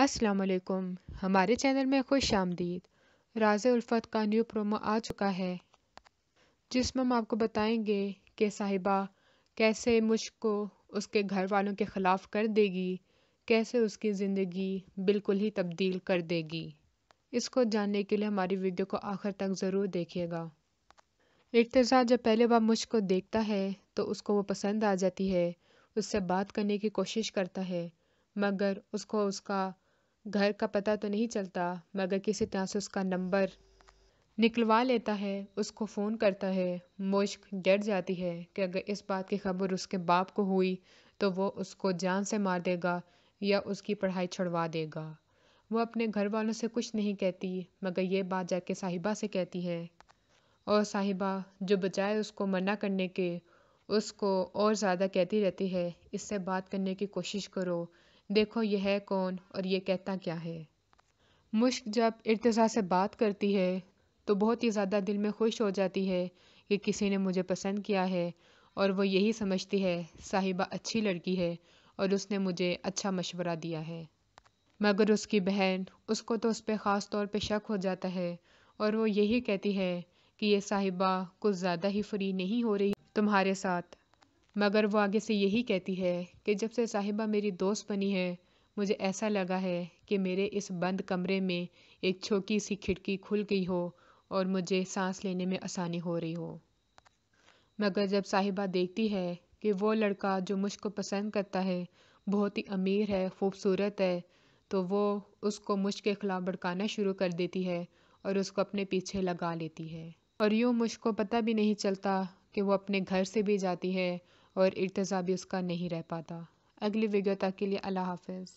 अस्सलाम वालेकुम। हमारे चैनल में खुश आमदीद। राज़े उल्फत का न्यू प्रोमो आ चुका है, जिसमें हम आपको बताएंगे कि साहिबा कैसे मुश्क को उसके घर वालों के ख़िलाफ़ कर देगी, कैसे उसकी ज़िंदगी बिल्कुल ही तब्दील कर देगी। इसको जानने के लिए हमारी वीडियो को आखिर तक ज़रूर देखिएगा। इर्तिज़ा जब पहले बार मुश्क को देखता है तो उसको वो पसंद आ जाती है, उससे बात करने की कोशिश करता है, मगर उसको उसका घर का पता तो नहीं चलता, मगर किसी तरह से उसका नंबर निकलवा लेता है, उसको फ़ोन करता है। मुश्क डर जाती है कि अगर इस बात की खबर उसके बाप को हुई तो वो उसको जान से मार देगा या उसकी पढ़ाई छुड़वा देगा। वो अपने घर वालों से कुछ नहीं कहती, मगर ये बात जाके साहिबा से कहती है, और साहिबा जो बजाय उसको मना करने के उसको और ज़्यादा कहती रहती है, इससे बात करने की कोशिश करो, देखो ये है कौन और ये कहता क्या है। मुश्क जब इर्तिज़ा से बात करती है तो बहुत ही ज़्यादा दिल में खुश हो जाती है कि किसी ने मुझे पसंद किया है, और वो यही समझती है साहिबा अच्छी लड़की है और उसने मुझे अच्छा मशवरा दिया है। मगर उसकी बहन उसको तो उस पर ख़ास तौर पे शक हो जाता है, और वो यही कहती है कि ये साहिबा कुछ ज़्यादा ही फ्री नहीं हो रही तुम्हारे साथ। मगर वो आगे से यही कहती है कि जब से साहिबा मेरी दोस्त बनी है, मुझे ऐसा लगा है कि मेरे इस बंद कमरे में एक छोटी सी खिड़की खुल गई हो और मुझे सांस लेने में आसानी हो रही हो। मगर जब साहिबा देखती है कि वो लड़का जो मुझको पसंद करता है बहुत ही अमीर है, खूबसूरत है, तो वो उसको मुझ के ख़िलाफ़ भड़काना शुरू कर देती है और उसको अपने पीछे लगा लेती है। और यूँ मुझको पता भी नहीं चलता कि वो अपने घर से भी जाती है और इर्तिज़ा भी उसका नहीं रह पाता। अगली वीडियो तक के लिए अल्लाह हाफ़िज़।